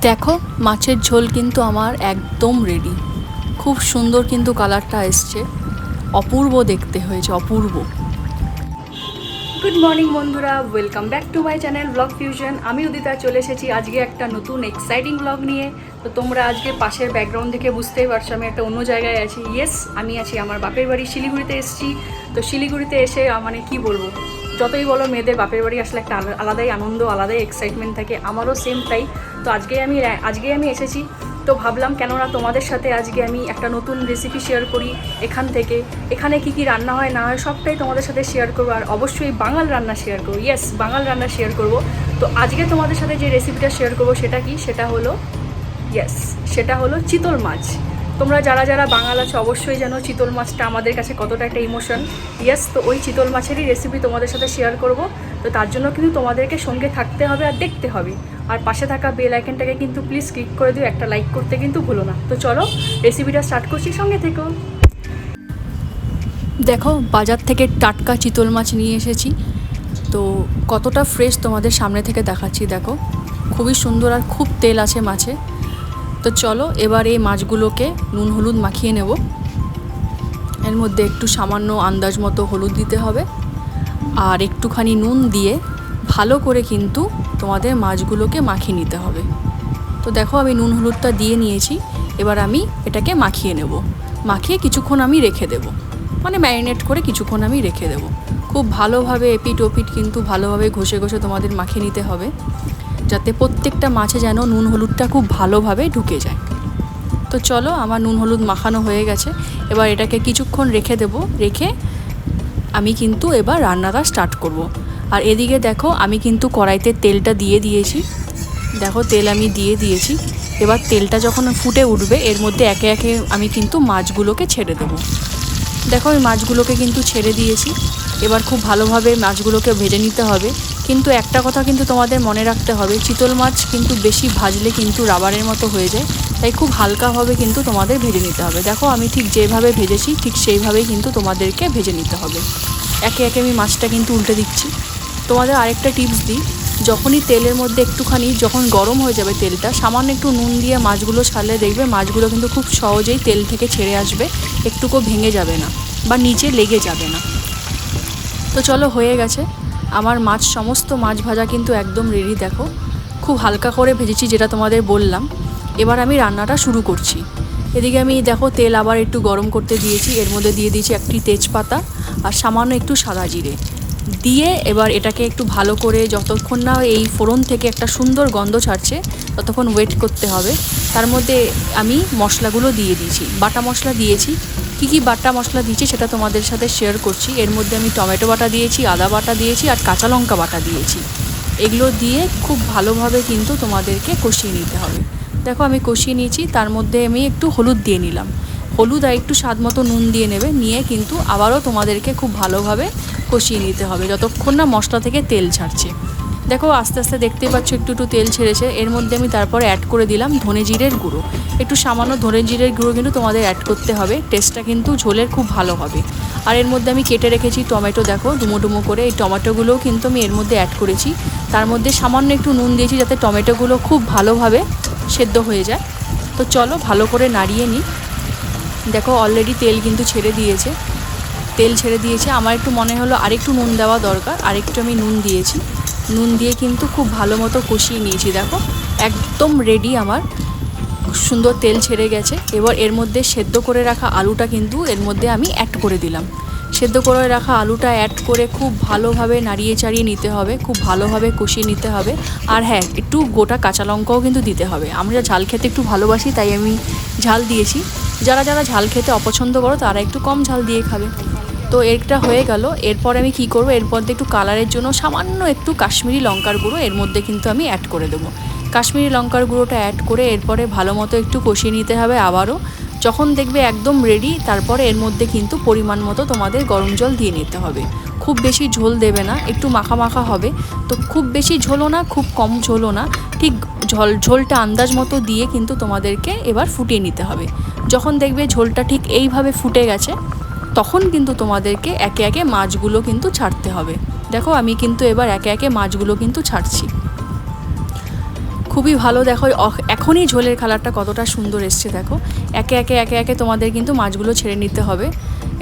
দেখো মাছের ঝোল কিন্তু আমার একদম রেডি। খুব সুন্দর কিন্তু কালারটা এসছে, অপূর্ব দেখতে হয়েছে, অপূর্ব। গুড মর্নিং বন্ধুরা, welcome back to my channel blog fusion. আমি উদিতা চলে এসেছি আজকে একটা নতুন এক্সাইটিং ব্লগ নিয়ে। তো তোমরা আজকে পাশের ব্যাকগ্রাউন্ড দেখে বুঝতেই পারছো আমি একটা অন্য জায়গায় আছি। ইয়েস, আমি আছি আমার বাপের বাড়ি শিলিগুড়িতে এসেছি। তো শিলিগুড়িতে এসে মানে কি বলবো, যতই বলো মেয়েদের বাপের বাড়ি আসলে একটা আলাদাই আনন্দ, আলাদাই এক্সাইটমেন্ট থাকে। আমারও সেম তাই। তো আজকে আমি এসেছি। তো ভাবলাম কেননা তোমাদের সাথে আজকে আমি একটা নতুন রেসিপি শেয়ার করি। এখানে কি রান্না হয় না হয় সবটাই তোমাদের সাথে শেয়ার করবো। আর অবশ্যই বাঙাল রান্না শেয়ার করবো। ইয়েস, বাঙাল রান্না শেয়ার করবো। তো আজকে তোমাদের সাথে যে রেসিপিটা শেয়ার করবো সেটা হলো চিতল মাছ। তোমরা যারা যারা বাঙাল আছো অবশ্যই জানো চিতল মাছটা আমাদের কাছে কতটা একটা ইমোশন। ইয়েস, তো ওই চিতল মাছেরই রেসিপি তোমাদের সাথে শেয়ার করব। তো তার জন্য কিন্তু তোমাদেরকে সঙ্গে থাকতে হবে আর দেখতে হবে। আর পাশে থাকা বেল আইকনটাকে কিন্তু প্লিজ ক্লিক করে দিও, একটা লাইক করতে কিন্তু ভুলো না। তো চলো রেসিপিটা স্টার্ট করছি, সঙ্গে থেকো। দেখো বাজার থেকে টাটকা চিতল মাছ নিয়ে এসেছি। তো কতটা ফ্রেশ তোমাদের সামনে থেকে দেখাচ্ছি। দেখো খুবই সুন্দর আর খুব তেল আছে মাছে। তো চলো এবার এই মাছগুলোকে নুন হলুদ মাখিয়ে নেব। এর মধ্যে একটু সামান্য আন্দাজ মতো হলুদ দিতে হবে আর একটুখানি নুন দিয়ে ভালো করে কিন্তু তোমাদের মাছগুলোকে মাখিয়ে নিতে হবে। তো দেখো আমি নুন হলুদটা দিয়ে নিয়েছি। এবার আমি এটাকে মাখিয়ে নেব। মাখিয়ে কিছুক্ষণ আমি রেখে দেব, মানে ম্যারিনেট করে কিছুক্ষণ আমি রেখে দেব। খুব ভালোভাবে এপিট ওপিট কিন্তু ভালোভাবে ঘষে ঘষে তোমাদের মাখিয়ে নিতে হবে, যাতে প্রত্যেকটা মাছে যেন নুন হলুদটা খুব ভালোভাবে ঢুকে যায়। তো চলো আমার নুন হলুদ মাখানো হয়ে গেছে। এবার এটাকে কিছুক্ষণ রেখে দেব। রেখে আমি কিন্তু এবার রান্নাটা স্টার্ট করব। আর এদিকে দেখো আমি কিন্তু কড়াইতে তেলটা দিয়ে দিয়েছি। দেখো তেল আমি দিয়ে দিয়েছি। এবার তেলটা যখন ফুটে উঠবে এর মধ্যে একে একে আমি কিন্তু মাছগুলোকে ছেড়ে দেবো। দেখো আমি মাছগুলোকে কিন্তু ছেড়ে দিয়েছি। এবার খুব ভালোভাবে মাছগুলোকে ভেজে নিতে হবে। কিন্তু একটা কথা কিন্তু তোমাদের মনে রাখতে হবে, চিতল মাছ কিন্তু বেশি ভাজলে কিন্তু রাবারের মতো হয়ে যায়। তাই খুব হালকাভাবে কিন্তু তোমাদের ভেজে নিতে হবে। দেখো আমি ঠিক যেভাবে ভেজেছি ঠিক সেইভাবেই কিন্তু তোমাদেরকে ভেজে নিতে হবে। একে একে আমি মাছটা কিন্তু উল্টে দিচ্ছি। তোমাদের আরেকটা টিপস দিই, যখনই তেলের মধ্যে একটুখানি যখন গরম হয়ে যাবে তেলটা, সামান্য একটু নুন দিয়ে মাছগুলো ছাড়লে দেখবে মাছগুলো কিন্তু খুব সহজেই তেল থেকে ছেড়ে আসবে, একটুকু ভেঙে যাবে না বা নিচে লেগে যাবে না। তো চলো হয়ে গেছে আমার মাছ, সমস্ত মাছ ভাজা কিন্তু একদম রেডি। দেখো খুব হালকা করে ভেজেছি যেটা তোমাদের বললাম। এবার আমি রান্নাটা শুরু করছি। এদিকে আমি দেখো তেল আবার একটু গরম করতে দিয়েছি। এর মধ্যে দিয়ে দিয়েছি একটি তেজপাতা আর সামান্য একটু সাদা জিরে দিয়ে এবার এটাকে একটু ভালো করে যতক্ষণ না এই ফোড়ন থেকে একটা সুন্দর গন্ধ ছাড়ছে ততক্ষণ ওয়েট করতে হবে। তার মধ্যে আমি মশলাগুলো দিয়ে দিয়েছি, বাটা মশলা দিয়েছি। কী বাটা মশলা দিয়েছি সেটা তোমাদের সাথে শেয়ার করছি। এর মধ্যে আমি টমেটো বাটা দিয়েছি, আদা বাটা দিয়েছি আর কাঁচা লঙ্কা বাটা দিয়েছি। এগুলো দিয়ে খুব ভালোভাবে কিন্তু তোমাদেরকে কষিয়ে নিতে হবে। দেখো আমি কষিয়ে নিয়েছি। তার মধ্যে আমি একটু হলুদ দিয়ে নিলাম। হলুদ আর একটু স্বাদ মতো নুন দিয়ে নেবে। নিয়ে কিন্তু আবারও তোমাদেরকে খুব ভালোভাবে কষিয়ে নিতে হবে যতক্ষণ না মশলা থেকে তেল ছাড়ছে। দেখো আস্তে আস্তে দেখতেই পাচ্ছ একটু একটু তেল ছেড়েছে। এর মধ্যে আমি তারপরে অ্যাড করে দিলাম ধনে জিরের গুঁড়ো। একটু সামান্য ধনে জিরের গুঁড়ো কিন্তু তোমাদের অ্যাড করতে হবে, টেস্টটা কিন্তু ঝোলের খুব ভালো হবে। আর এর মধ্যে আমি কেটে রেখেছি টমেটো। দেখো ডুমো ডুমো করে এই টমেটোগুলোও কিন্তু আমি এর মধ্যে অ্যাড করেছি। তার মধ্যে সামান্য একটু নুন দিয়েছি যাতে টমেটোগুলো খুব ভালোভাবে সেদ্ধ হয়ে যায়। তো চলো ভালো করে নাড়িয়ে নিই। দেখো অলরেডি তেল কিন্তু ছেড়ে দিয়েছে। আমার একটু মনে হলো আরেকটু নুন দেওয়া দরকার, আরেকটু আমি নুন দিয়েছি। নুন দিয়ে কিন্তু খুব ভালো মতো কষিয়ে নিয়েছি। দেখো একদম রেডি আমার, সুন্দর তেল ছেড়ে গেছে। এবার এর মধ্যে সেদ্ধ করে রাখা আলুটা কিন্তু এর মধ্যে আমি অ্যাড করে দিলাম। সেদ্ধ করে রাখা আলুটা অ্যাড করে খুব ভালোভাবে নাড়িয়ে চাড়িয়ে নিতে হবে, খুব ভালোভাবে কষিয়ে নিতে হবে। আর হ্যাঁ, একটু গোটা কাঁচা লঙ্কাও কিন্তু দিতে হবে। আমরা ঝাল খেতে একটু ভালোবাসি তাই আমি ঝাল দিয়েছি। যারা যারা ঝাল খেতে অপছন্দ করো তারা একটু কম ঝাল দিয়ে খাবে। তো এটা হয়ে গেল। এরপর আমি কি করব, এরপর দিয়ে একটু কালারের জন্য সামান্য একটু কাশ্মীরি লঙ্কার গুঁড়ো এর মধ্যে কিন্তু আমি অ্যাড করে দেবো। কাশ্মীরি লঙ্কার গুঁড়োটা অ্যাড করে এরপরে ভালো মতো একটু কষিয়ে নিতে হবে আবারও। যখন দেখবে একদম রেডি তারপরে এর মধ্যে কিন্তু পরিমাণ মতো তোমাদের গরম জল দিয়ে নিতে হবে। খুব বেশি ঝোল দেবে না, একটু মাখা মাখা হবে। তো খুব বেশি ঝোলও না খুব কম ঝোলও না, ঠিক ঝোলটা আন্দাজ মতো দিয়ে কিন্তু তোমাদেরকে এবার ফুটিয়ে নিতে হবে। যখন দেখবে ঝোলটা ঠিক এইভাবে ফুটে গেছে তখন কিন্তু তোমাদেরকে একে একে মাছগুলো কিন্তু ছাড়তে হবে। দেখো আমি কিন্তু এবার একে একে মাছগুলো কিন্তু ছাড়ছি। খুবই ভালো। দেখো এখনই ঝোলের কালারটা কতটা সুন্দর এসছে দেখো। একে একে একে একে তোমাদের কিন্তু মাছগুলো ছেড়ে নিতে হবে।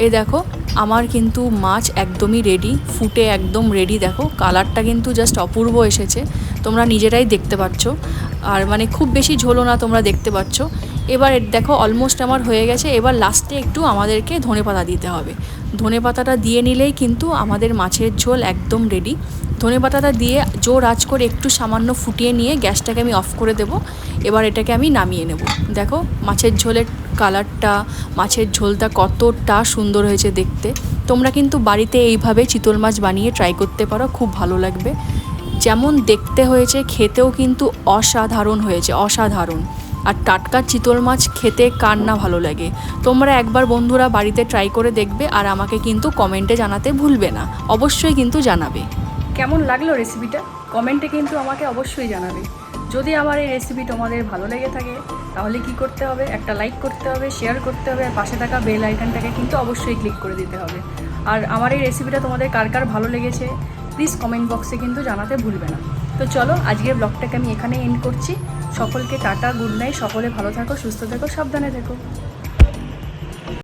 এই দেখো আমার কিন্তু মাছ একদমই রেডি, ফুটে একদম রেডি। দেখো কালারটা কিন্তু জাস্ট অপূর্ব এসেছে, তোমরা নিজেরাই দেখতে পাচ্ছ। আর মানে খুব বেশি ঝোলও না, তোমরা দেখতে পাচ্ছ। এবার দেখো অলমোস্ট আমার হয়ে গেছে। এবার লাস্টে একটু আমাদেরকে ধনেপাতা দিতে হবে। ধনেপাতাটা দিয়ে নিলেই কিন্তু আমাদের মাছের ঝোল একদম রেডি। ধনেপাতাটা দিয়ে জোর আঁচ করে একটু সামান্য ফুটিয়ে নিয়ে গ্যাসটাকে আমি অফ করে দেবো। এবার এটাকে আমি নামিয়ে নেব। দেখো মাছের ঝোলের কালারটা, মাছের ঝোলটা কতটা সুন্দর হয়েছে দেখতে। তোমরা কিন্তু বাড়িতে এইভাবে চিতল মাছ বানিয়ে ট্রাই করতে পারো, খুব ভালো লাগবে। যেমন দেখতে হয়েছে খেতেও কিন্তু অসাধারণ হয়েছে, অসাধারণ। আর টাটকা চিতল মাছ খেতে কার না ভালো লাগে। তোমরা একবার বন্ধুরা বাড়িতে ট্রাই করে দেখবে আর আমাকে কিন্তু কমেন্টে জানাতে ভুলবে না, অবশ্যই কিন্তু জানাবে। কেমন লাগলো রেসিপিটা কমেন্টে কিন্তু আমাকে অবশ্যই জানাবে। যদি আমার এই রেসিপি তোমাদের ভালো লেগে থাকে তাহলে কি করতে হবে, একটা লাইক করতে হবে, শেয়ার করতে হবে, আর পাশে থাকা বেল আইকনটাকে কিন্তু অবশ্যই ক্লিক করে দিতে হবে। আর আমার এই রেসিপিটা তোমাদের কার কার ভালো লেগেছে প্লিজ কমেন্ট বক্সে কিন্তু জানাতে ভুলবে না। তো চলো আজকের ব্লগটাকে আমি এখানেই এন্ড করছি। সকলকে টাটা, গুড নাইট, সকলে ভালো থাকো, সুস্থ থেকো, সাবধানে থেকো।